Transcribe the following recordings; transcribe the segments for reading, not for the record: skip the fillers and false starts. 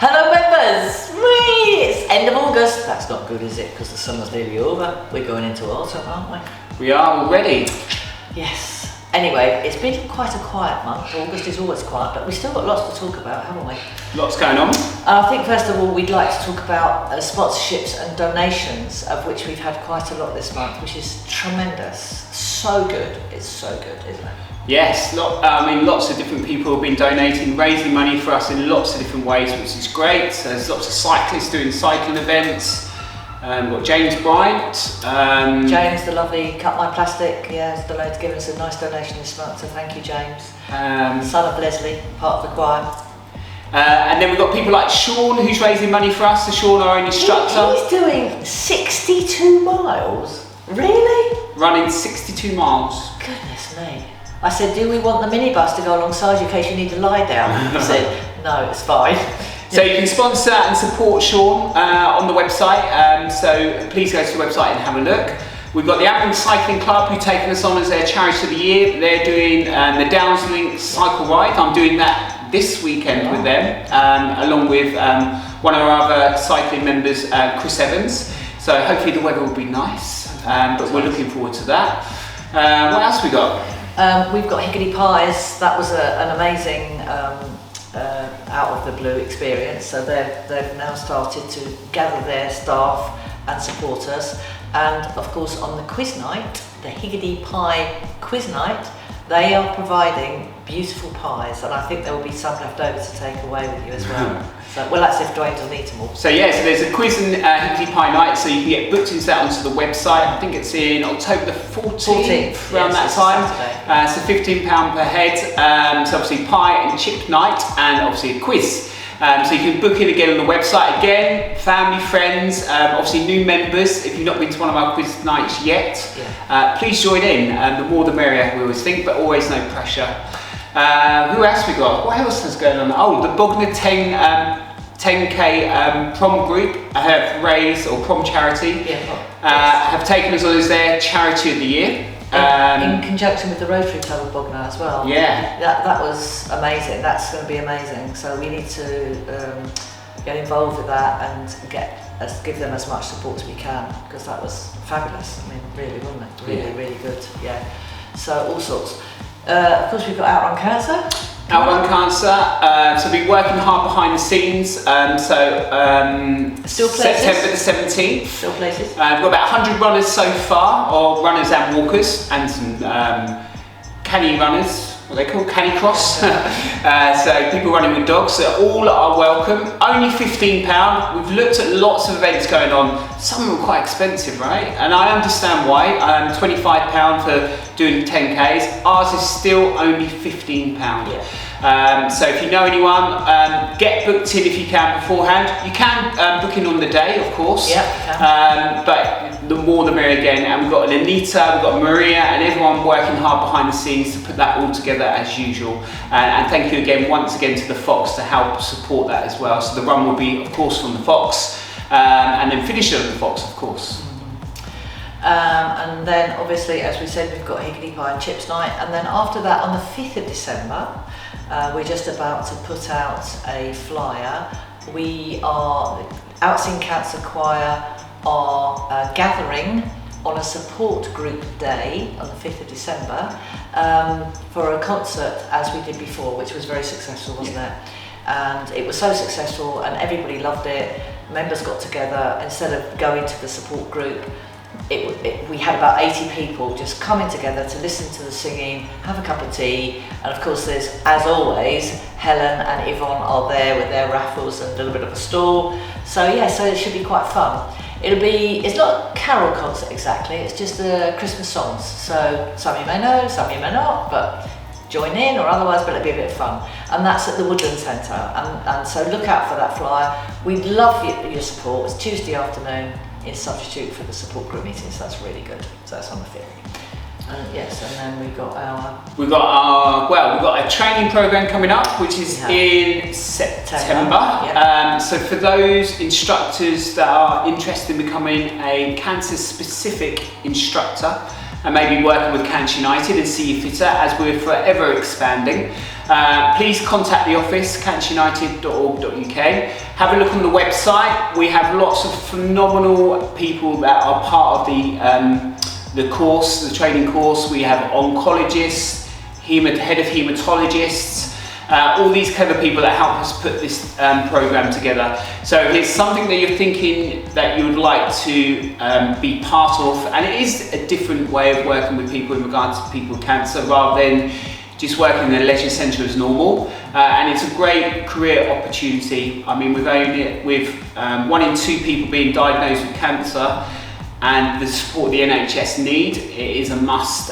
Hello members! Whee! It's end of August. That's not good, is it? Because the summer's nearly over. We're going into autumn, aren't we? We are already. Yes. Anyway, it's been quite a quiet month. August is always quiet, but we've still got lots to talk about, haven't we? Lots going on. I think first of all we'd like to talk about sponsorships and donations, of which we've had quite a lot this month, which is tremendous. So good. It's so good, isn't it? Yes, lots of different people have been donating, raising money for us in lots of different ways, which is great. So there's lots of cyclists doing cycling events. We've got James Bryant. James, the lovely Cut My Plastic, has given us a nice donation this month, so thank you, James. Son of Leslie, part of the choir. And then we've got people like Sean, who's raising money for us. So Sean, our own instructor. He's doing 62 miles? Really? Running 62 miles. Goodness me. I said, do we want the minibus to go alongside you in case you need to lie down? He said, no, it's fine. So you can sponsor and support Sean on the website, so please go to the website and have a look. We've got the Ambulance Cycling Club who've taken us on as their charity of the year. They're doing the Downslink cycle ride. I'm doing that this weekend with them, along with one of our other cycling members, Chris Evans. So hopefully the weather will be nice, but we're looking forward to that. What else we got? We've got Higgity Pies. That was an amazing out of the blue experience. So they've now started to gather their staff and support us. And of course on the quiz night, the Higgity Pie quiz night, they are providing beautiful pies, and I think there will be some left over to take away with you as well. So, well, that's if Dwayne will eat them all. So yeah, so there's a quiz and Higgity Pie night, so you can get booked into that onto the website. I think it's in October the 14th, around that time. So £15 per head. So obviously pie and chip night, and obviously a quiz. So you can book it again on the website. Again, family, friends, obviously new members. If you've not been to one of our quiz nights yet, please join in. The more the merrier, we always think, but always no pressure. Who else we got? What else is going on? Oh, the Bognor 10K prom group have raised, or prom charity, have taken us on as their charity of the year. In conjunction with the Rotary Club of Bognor as well. Yeah. That was amazing. That's going to be amazing. So we need to get involved with that and give them as much support as we can, because that was fabulous. I mean, really, wasn't it? Really, really good. Yeah. So all sorts. Of course, we've got Outrun Cancer. Outrun Cancer. So we've been working hard behind the scenes. Still places. September the 17th. Still places. We've got about 100 runners so far, or runners and walkers, and some canny runners. What are they called? Canny cross. So people running with dogs. So all are welcome. Only £15. We've looked at lots of events going on. Some of them are quite expensive, right? And I understand why. £25 for doing 10Ks. Ours is still only £15. Yeah. So if you know anyone, get booked in if you can beforehand. You can book in on the day, of course. Yeah. But the more the merrier again. And we've got Anita, we've got Maria, and everyone working hard behind the scenes to put that all together as usual. And thank you again, once again, to the Fox to help support that as well. So the run will be, of course, from the Fox, and then finish it at the Fox, of course. And then obviously, as we said, we've got Higgity Pie and Chips Night, and then after that, on the 5th of December, we're just about to put out a flyer. We are, Outsing Cancer Choir are gathering on a support group day on the 5th of December for a concert as we did before, which was very successful, wasn't it? And it was so successful and everybody loved it. Members got together, instead of going to the support group, we had about 80 people just coming together to listen to the singing, have a cup of tea, and of course there's, as always, Helen and Yvonne are there with their raffles and a little bit of a stall. So yeah, so it should be quite fun. It's not a carol concert exactly, it's just Christmas songs. So some you may know, some you may not, but join in or otherwise, but it'll be a bit of fun. And that's at the Woodland Centre, and so look out for that flyer. We'd love your support. It's Tuesday afternoon in substitute for the support group meetings, so that's really good. So that's on the 5th. And yes, and then we've got a training program coming up, which is in September. So for those instructors that are interested in becoming a cancer-specific instructor, and maybe working with Cancer United and CU Fitter, as we're forever expanding, Please contact the office, cancerunited.org.uk. Have a look on the website. We have lots of phenomenal people that are part of the course, the training course. We have oncologists, head of haematologists, all these clever people that help us put this program together. So if it's something that you're thinking that you would like to be part of, and it is a different way of working with people in regards to people with cancer rather than just working in a leisure centre as normal, and it's a great career opportunity. I mean, we've owned it with 1 in 2 people being diagnosed with cancer, and the support the NHS need, it is a must.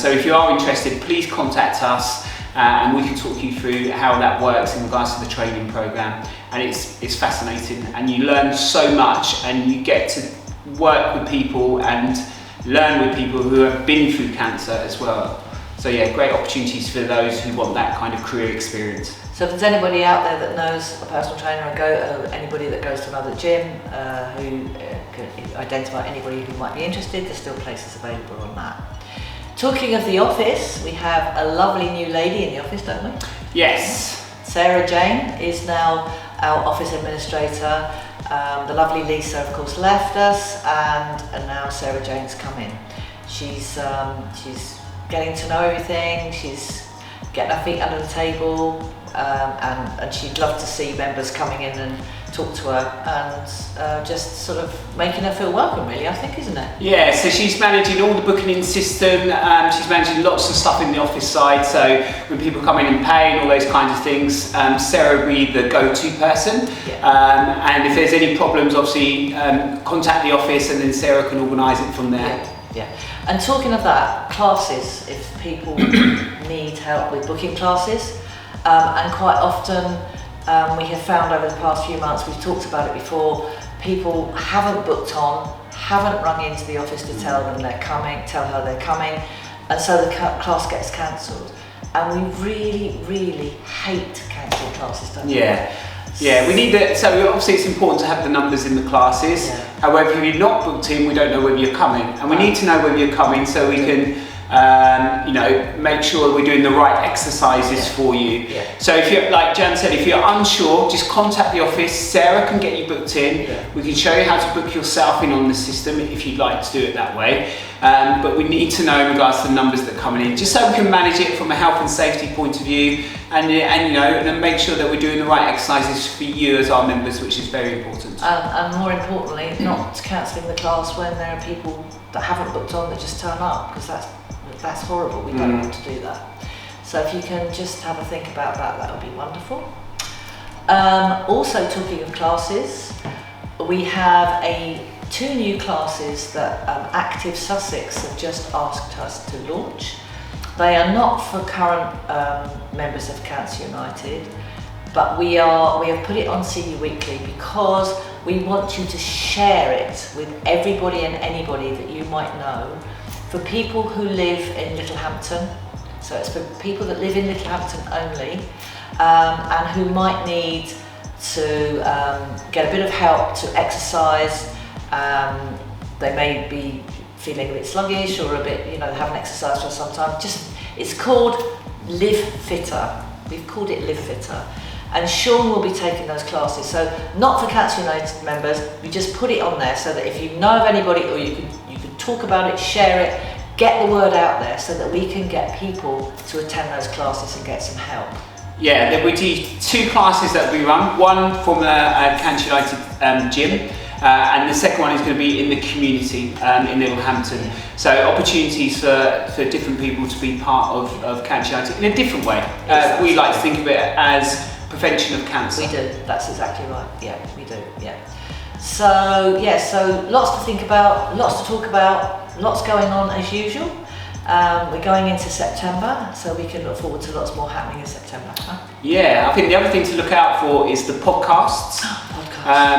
So if you are interested, please contact us and we can talk you through how that works in regards to the training program. And it's fascinating, and you learn so much, and you get to work with people and learn with people who have been through cancer as well. So yeah, great opportunities for those who want that kind of career experience. So if there's anybody out there that knows a personal trainer or anybody that goes to another gym who can identify anybody who might be interested, there's still places available on that. Talking of the office, we have a lovely new lady in the office, don't we? Yes. Sarah Jane is now our office administrator. The lovely Lisa, of course, left us, and now Sarah Jane's come in. She's getting to know everything. She's getting her feet under the table, and she'd love to see members coming in and talk to her, and just sort of making her feel welcome, really, I think, isn't it? Yeah, so she's managing all the booking system, she's managing lots of stuff in the office side, so when people come in and pay and all those kinds of things, Sarah will be the go-to person. Yeah. And if there's any problems, obviously contact the office, and then Sarah can organise it from there. Yeah. And talking of that, classes, if people need help with booking classes, and quite often we have found over the past few months, we've talked about it before, people haven't booked on, haven't rung into the office to tell her they're coming, and so the class gets cancelled. And we really, really hate cancelled classes, don't we? Yeah, we need that. So obviously it's important to have the numbers in the classes. Yeah. However, if you're not booked in, we don't know whether you're coming, and we need to know whether you're coming so we can make sure we're doing the right exercises for you. Yeah. So if you're, like Jan said, if you're unsure, just contact the office. Sarah can get you booked in. Yeah. We can show you how to book yourself in on the system if you'd like to do it that way. But we need to know in regards to the numbers that are coming in, just so we can manage it from a health and safety point of view, and then make sure that we're doing the right exercises for you as our members, which is very important. And more importantly, not cancelling the class when there are people that haven't booked on that just turn up, because that's horrible. We don't want to do that. So if you can just have a think about that would be wonderful. Also, talking of classes, we have 2 new classes that Active Sussex have just asked us to launch. They are not for current members of Cancer United, but we have put it on CU Weekly because we want you to share it with everybody and anybody that you might know. For people who live in Littlehampton, so it's for people that live in Littlehampton only, and who might need to get a bit of help to exercise. They may be feeling a bit sluggish or a bit, haven't exercised for some time. It's called Live Fitter. We've called it Live Fitter. And Sean will be taking those classes. So not for Cancer United members, we just put it on there so that if you know of anybody, or you can talk about it, share it, get the word out there so that we can get people to attend those classes and get some help. Yeah, there will be 2 classes that we run, one from the Cancer United gym, and the second one is going to be in the community in Littlehampton. So opportunities for different people to be part of Cancer United in a different way. We like to think of it as prevention of cancer. We do, that's exactly right. Yeah, we do, yeah. So lots to think about, lots to talk about, lots going on as usual. We're going into September, so we can look forward to lots more happening in September. Huh? Yeah, I think the other thing to look out for is the podcasts.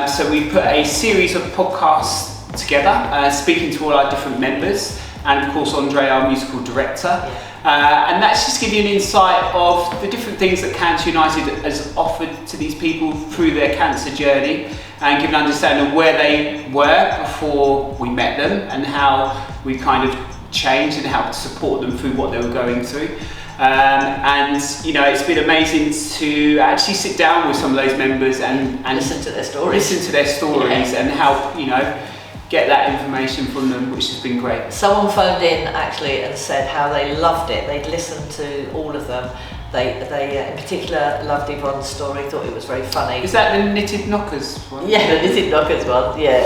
So we put a series of podcasts together, speaking to all our different members, and of course Andre, our musical director. Yeah. And that's just give you an insight of the different things that Cancer United has offered to these people through their cancer journey, and give an understanding of where they were before we met them and how we kind of changed and helped support them through what they were going through. And you know, it's been amazing to actually sit down with some of those members and listen to their stories, and help, you know, get that information from them, which has been great. Someone phoned in actually and said how they loved it. They'd listened to all of them. They in particular loved Yvonne's story, thought it was very funny. Is that the knitted knockers one? Yeah, the knitted knockers one, yeah.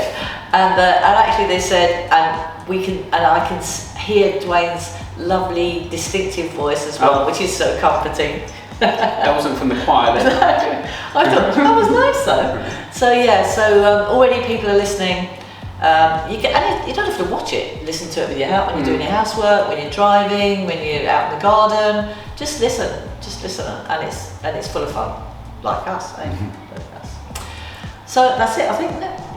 And actually they said, and I can hear Dwayne's lovely distinctive voice as well, which is so comforting. That wasn't from the choir then. I thought that was nice though. So yeah, already people are listening. You don't have to watch it. Listen to it with when you're doing your housework, when you're driving, when you're out in the garden. Just listen, and it's full of fun, like us, eh? Like us. So that's it, I think.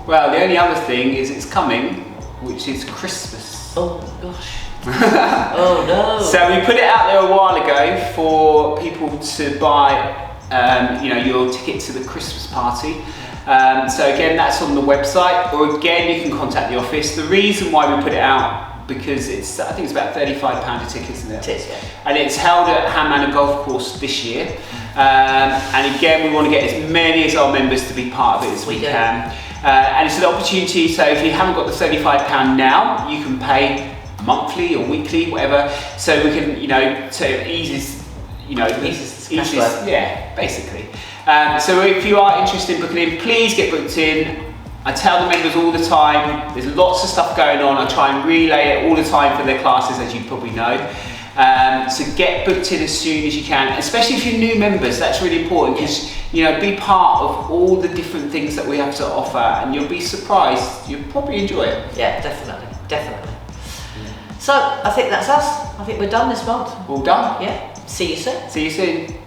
Well, the only other thing is it's coming, which is Christmas. Oh gosh. Oh no. So we put it out there a while ago for people to buy, you know, your ticket to the Christmas party. So again, that's on the website, or again, you can contact the office. The reason why we put it out, because I think it's about £35 a ticket, isn't it? It is, yeah. And it's held at Ham Manor Golf Course this year. And again, we want to get as many as our members to be part of it as we can. And it's an opportunity, so if you haven't got the £35 now, you can pay monthly or weekly, whatever. So we can, you know, so it eases, you know, yeah, basically. So if you are interested in booking in, please get booked in. I tell the members all the time, there's lots of stuff going on. I try and relay it all the time for their classes, as you probably know. So get booked in as soon as you can, especially if you're new members. That's really important, because you know, be part of all the different things that we have to offer, and you'll be surprised. You'll probably enjoy it. Yeah, definitely. So I think that's us. I think we're done this month. All done. Yeah. See you soon. See you soon.